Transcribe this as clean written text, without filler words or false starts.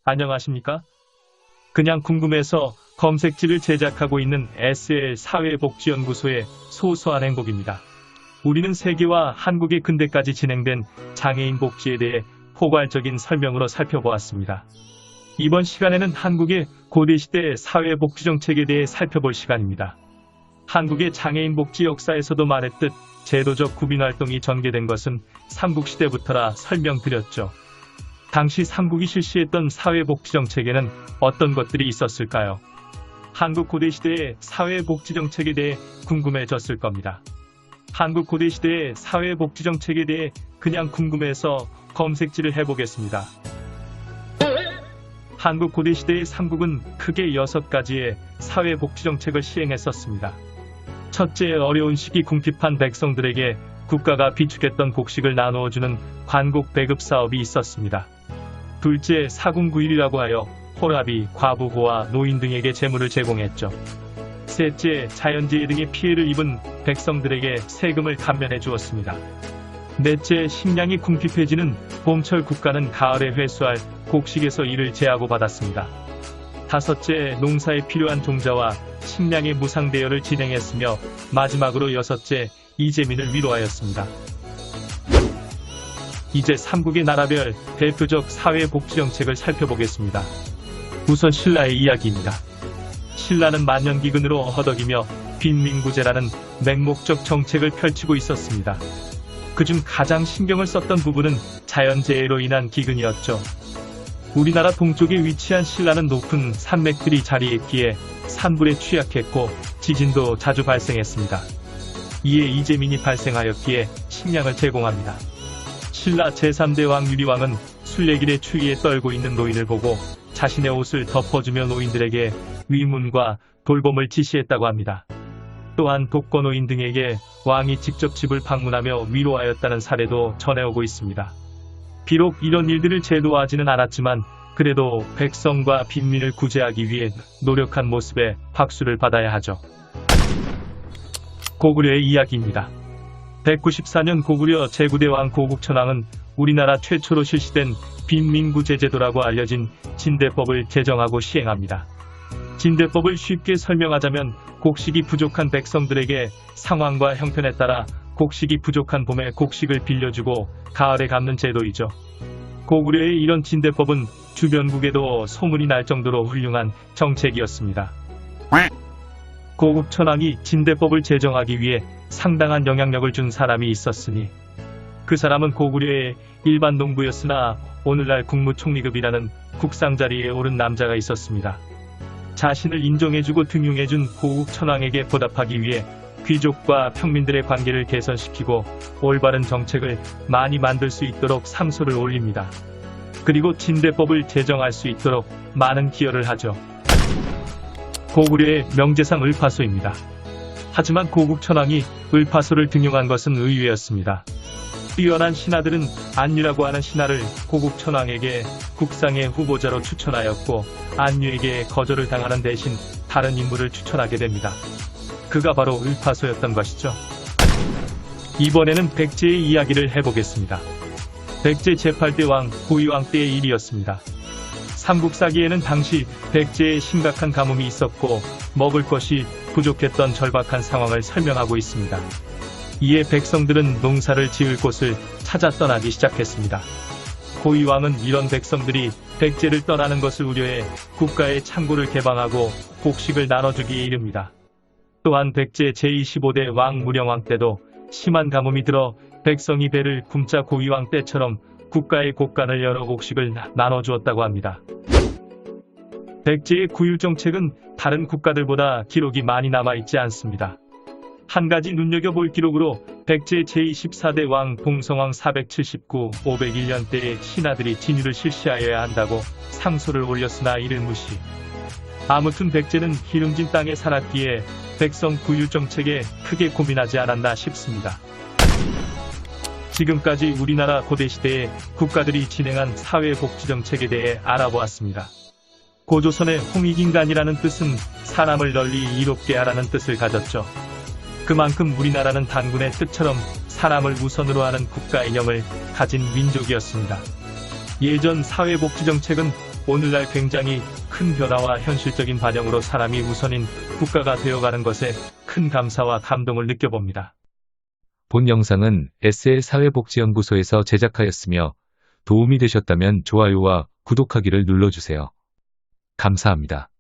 안녕하십니까? 그냥 궁금해서 검색지를 제작하고 있는 SL 사회복지연구소의 소소한 행복입니다. 우리는 세계와 한국의 근대까지 진행된 장애인 복지에 대해 포괄적인 설명으로 살펴보았습니다. 이번 시간에는 한국의 고대시대 사회복지정책에 대해 살펴볼 시간입니다. 한국의 장애인 복지 역사에서도 말했듯 제도적 구빈활동이 전개된 것은 삼국시대부터라 설명드렸죠. 당시 삼국이 실시했던 사회복지정책에는 어떤 것들이 있었을까요? 한국 고대시대의 사회복지정책에 대해 궁금해졌을 겁니다. 한국 고대시대의 사회복지정책에 대해 그냥 궁금해서 검색질을 해보겠습니다. 한국 고대시대의 삼국은 크게 6가지의 사회복지정책을 시행했었습니다. 첫째, 어려운 시기 궁핍한 백성들에게 국가가 비축했던 곡식을 나누어주는 관곡 배급 사업이 있었습니다. 둘째, 사군구일이라고 하여 호라비, 과부고와 노인 등에게 재물을 제공했죠. 셋째, 자연재해 등의 피해를 입은 백성들에게 세금을 감면해 주었습니다. 넷째, 식량이 궁핍해지는 봄철 국가는 가을에 회수할 곡식에서 이를 제하고 받았습니다. 다섯째, 농사에 필요한 종자와 식량의 무상 대여를 진행했으며 마지막으로 여섯째, 이재민을 위로하였습니다. 이제 삼국의 나라별 대표적 사회복지정책을 살펴보겠습니다. 우선 신라의 이야기입니다. 신라는 만년기근으로 허덕이며 빈민구제라는 맹목적 정책을 펼치고 있었습니다. 그중 가장 신경을 썼던 부분은 자연재해로 인한 기근이었죠. 우리나라 동쪽에 위치한 신라는 높은 산맥들이 자리했기에 산불에 취약했고 지진도 자주 발생했습니다. 이에 이재민이 발생하였기에 식량을 제공합니다. 신라 제3대 왕 유리왕은 순례길의 추위에 떨고 있는 노인을 보고 자신의 옷을 덮어주며 노인들에게 위문과 돌봄을 지시했다고 합니다. 또한 독거노인 등에게 왕이 직접 집을 방문하며 위로하였다는 사례도 전해오고 있습니다. 비록 이런 일들을 제도화하지는 않았지만 그래도 백성과 빈민을 구제하기 위해 노력한 모습에 박수를 받아야 하죠. 고구려의 이야기입니다. 194년 고구려 제9대 왕 고국천왕은 우리나라 최초로 실시된 빈민구제 제도라고 알려진 진대법을 제정하고 시행합니다. 진대법을 쉽게 설명하자면 곡식이 부족한 백성들에게 상황과 형편에 따라 곡식이 부족한 봄에 곡식을 빌려주고 가을에 갚는 제도이죠. 고구려의 이런 진대법은 주변국에도 소문이 날 정도로 훌륭한 정책이었습니다. 고국천왕이 진대법을 제정하기 위해 상당한 영향력을 준 사람이 있었으니 그 사람은 고구려의 일반 농부였으나 오늘날 국무총리급이라는 국상 자리에 오른 남자가 있었습니다. 자신을 인정해주고 등용해준 고국천왕에게 보답하기 위해 귀족과 평민들의 관계를 개선시키고 올바른 정책을 많이 만들 수 있도록 상소를 올립니다. 그리고 진대법을 제정할 수 있도록 많은 기여를 하죠. 고구려의 명제상 을파소입니다. 하지만 고국천왕이 을파소를 등용한 것은 의외였습니다. 뛰어난 신하들은 안유라고 하는 신하를 고국천왕에게 국상의 후보자로 추천하였고 안유에게 거절을 당하는 대신 다른 인물을 추천하게 됩니다. 그가 바로 을파소였던 것이죠. 이번에는 백제의 이야기를 해보겠습니다. 백제 제8대 왕 고위왕 때의 일이었습니다. 삼국사기에는 당시 백제에 심각한 가뭄이 있었고 먹을 것이 부족했던 절박한 상황을 설명하고 있습니다. 이에 백성들은 농사를 지을 곳을 찾아 떠나기 시작했습니다. 고위왕은 이런 백성들이 백제를 떠나는 것을 우려해 국가의 창고를 개방하고 곡식을 나눠주기에 이릅니다. 또한 백제 제25대 왕 무령왕 때도 심한 가뭄이 들어 백성이 배를 굶자 고위왕 때처럼 국가의 곳간을 열어 곡식을 나눠주었다고 합니다. 백제의 구율정책은 다른 국가들보다 기록이 많이 남아있지 않습니다. 한 가지 눈여겨볼 기록으로 백제 제24대 왕 봉성왕 479-501년 때에 신하들이 진유를 실시하여야 한다고 상소를 올렸으나 이를 무시. 아무튼 백제는 기름진 땅에 살았기에 백성 구율정책에 크게 고민하지 않았나 싶습니다. 지금까지 우리나라 고대시대의 국가들이 진행한 사회복지정책에 대해 알아보았습니다. 고조선의 홍익인간이라는 뜻은 사람을 널리 이롭게 하라는 뜻을 가졌죠. 그만큼 우리나라는 단군의 뜻처럼 사람을 우선으로 하는 국가 이념을 가진 민족이었습니다. 예전 사회복지정책은 오늘날 굉장히 큰 변화와 현실적인 반영으로 사람이 우선인 국가가 되어가는 것에 큰 감사와 감동을 느껴봅니다. 본 영상은 SL 사회복지연구소에서 제작하였으며 도움이 되셨다면 좋아요와 구독하기를 눌러주세요. 감사합니다.